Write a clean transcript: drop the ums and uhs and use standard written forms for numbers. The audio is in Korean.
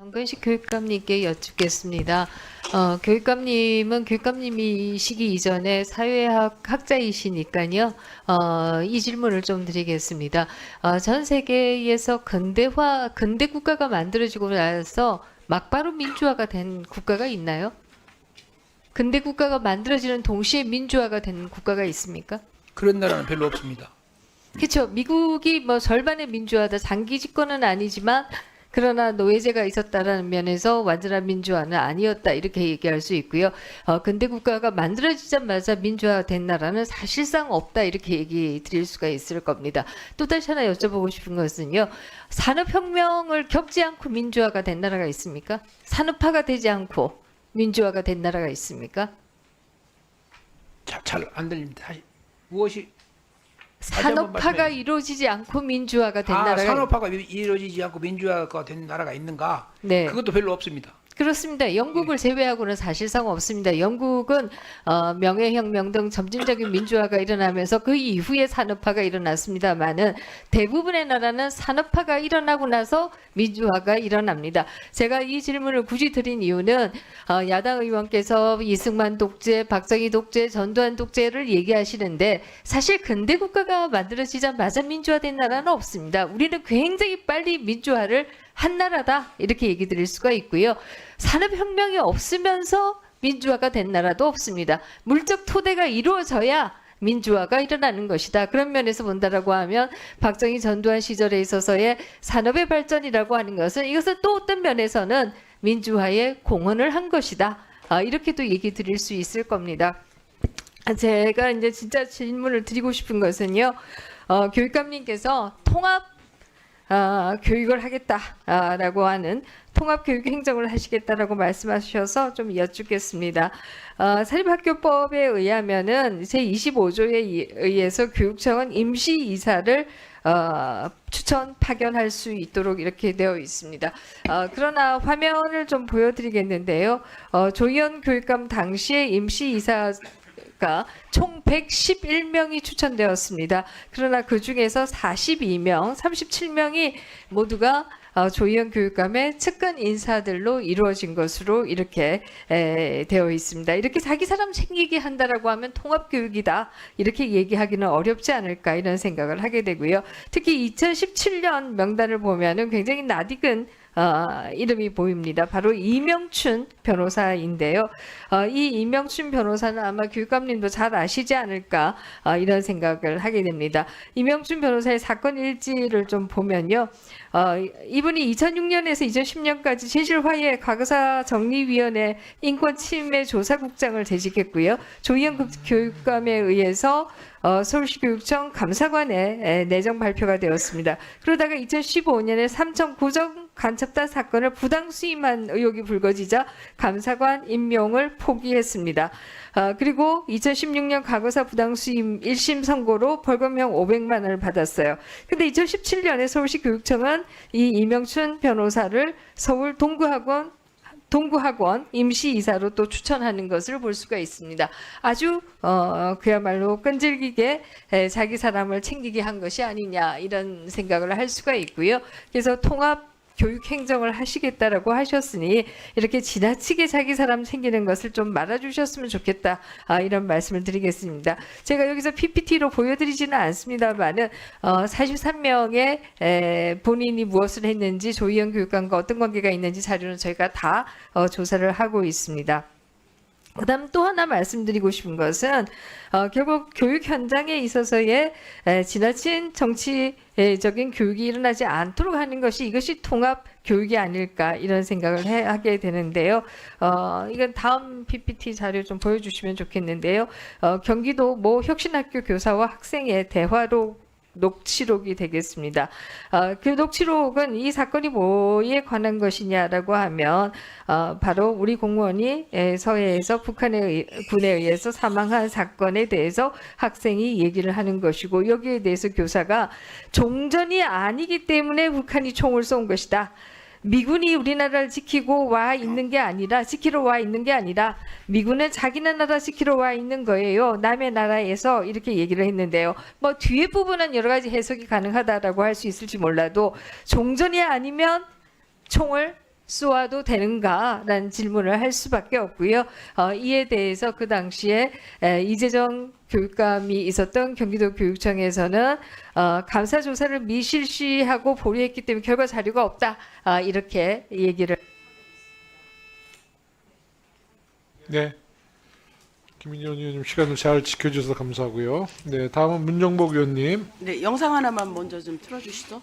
정근식 교육감님께 여쭙겠습니다. 교육감님은 교육감님이시기 이전에 사회학 학자이시니까요. 이 질문을 좀 드리겠습니다. 전 세계에서 근대 국가가 만들어지고 나서 막바로 민주화가 된 국가가 있나요? 근대 국가가 만들어지는 동시에 민주화가 된 국가가 있습니까? 그런 나라는 별로 없습니다. 그렇죠. 미국이 뭐 절반의 민주화다. 장기 집권은 아니지만 그러나 노예제가 있었다라는 면에서 완전한 민주화는 아니었다 이렇게 얘기할 수 있고요. 근대 국가가 만들어지자마자 민주화된 나라는 사실상 없다 이렇게 얘기 드릴 수가 있을 겁니다. 또 다시 하나 여쭤보고 싶은 것은요. 산업혁명을 겪지 않고 민주화가 된 나라가 있습니까? 산업화가 되지 않고 민주화가 된 나라가 있습니까? 잘 안 들립니다. 다시 무엇이 산업화가 이루어지지 않고 민주화가 된 나라가 산업화가 이루어지지 않고 민주화가 된 나라가 있는가? 네. 그것도 별로 없습니다. 그렇습니다. 영국을 제외하고는 사실상 없습니다. 영국은 명예혁명 등 점진적인 민주화가 일어나면서 그 이후에 산업화가 일어났습니다만은 대부분의 나라는 산업화가 일어나고 나서 민주화가 일어납니다. 제가 이 질문을 굳이 드린 이유는 야당 의원께서 이승만 독재, 박정희 독재, 전두환 독재를 얘기하시는데 사실 근대 국가가 만들어지자마자 민주화된 나라는 없습니다. 우리는 굉장히 빨리 민주화를 한 나라다 이렇게 얘기 드릴 수가 있고요. 산업혁명이 없으면서 민주화가 된 나라도 없습니다. 물적 토대가 이루어져야 민주화가 일어나는 것이다. 그런 면에서 본다라고 하면 박정희 전두환 시절에 있어서의 산업의 발전이라고 하는 것은 이것은 또 어떤 면에서는 민주화에 공헌을 한 것이다. 이렇게도 얘기 드릴 수 있을 겁니다. 제가 이제 진짜 질문을 드리고 싶은 것은요. 교육감님께서 통합 교육을 하겠다라고 하는 통합교육 행정을 하시겠다라고 말씀하셔서 좀 여쭙겠습니다. 사립학교법에 의하면은 제25조에 의해서 교육청은 임시이사를 추천 파견할 수 있도록 이렇게 되어 있습니다. 그러나 화면을 좀 보여드리겠는데요. 조희연 교육감 당시에 임시이사 총 111명이 추천되었습니다. 그러나 그 중에서 42명, 37명이 모두가 조희연 교육감의 측근 인사들로 이루어진 것으로 이렇게 되어 있습니다. 이렇게 자기 사람 챙기게 한다라고 하면 통합교육이다 이렇게 얘기하기는 어렵지 않을까 이런 생각을 하게 되고요. 특히 2017년 명단을 보면은 굉장히 낯익은 이름이 보입니다. 바로 이명춘 변호사인데요. 이 이명춘 변호사는 아마 교육감님도 잘 아시지 않을까 이런 생각을 하게 됩니다. 이명춘 변호사의 사건 일지를 좀 보면요. 이분이 2006년에서 2010년까지 제실화해 과거사 정리위원회 인권침해 조사국장을 재직했고요. 조희연 교육감에 의해서 서울시 교육청 감사관에 내정 발표가 되었습니다. 그러다가 2015년에 삼청 고정 간첩단 사건을 부당 수임한 의혹이 불거지자 감사관 임명을 포기했습니다. 그리고 2016년 과거사 부당 수임 1심 선고로 벌금형 500만 원을 받았어요. 근데 2017년에 서울시 교육청은 이 이명춘 변호사를 서울 동구학원 임시이사로 또 추천하는 것을 볼 수가 있습니다. 아주 그야말로 끈질기게 자기 사람을 챙기게 한 것이 아니냐 이런 생각을 할 수가 있고요. 그래서 통합 교육 행정을 하시겠다라고 하셨으니 이렇게 지나치게 자기 사람 챙기는 것을 좀 말아주셨으면 좋겠다 이런 말씀을 드리겠습니다. 제가 여기서 PPT로 보여드리지는 않습니다만은 43명의 본인이 무엇을 했는지 조희연 교육감과 어떤 관계가 있는지 자료는 저희가 다 조사를 하고 있습니다. 그다음 또 하나 말씀드리고 싶은 것은 결국 교육 현장에 있어서의 지나친 정치적인 교육이 일어나지 않도록 하는 것이 이것이 통합 교육이 아닐까 이런 생각을 하게 되는데요. 이건 다음 PPT 자료 좀 보여주시면 좋겠는데요. 경기도 모 혁신학교 교사와 학생의 대화로 녹취록이 되겠습니다. 그 녹취록은 이 사건이 뭐에 관한 것이냐라고 하면 바로 우리 공무원이 서해에서 북한의 군에 의해서 사망한 사건에 대해서 학생이 얘기를 하는 것이고 여기에 대해서 교사가 종전이 아니기 때문에 북한이 총을 쏜 것이다. 미군이 우리나라를 지키러 와 있는 게 아니라 미군은 자기네 나라 지키러 와 있는 거예요. 남의 나라에서 이렇게 얘기를 했는데요. 뭐 뒤에 부분은 여러 가지 해석이 가능하다라고 할 수 있을지 몰라도 종전이 아니면 총을 쏘아도 되는가라는 질문을 할 수밖에 없고요. 이에 대해서 그 당시에 이재정 교육감이 있었던 경기도 교육청에서는 감사 조사를 미실시하고 보류했기 때문에 결과 자료가 없다. 이렇게 얘기를. 네. 김인현 의원님 시간을 잘 지켜주셔서 감사하고요. 네, 다음은 문정복 의원님. 네, 영상 하나만 먼저 좀 틀어주시죠.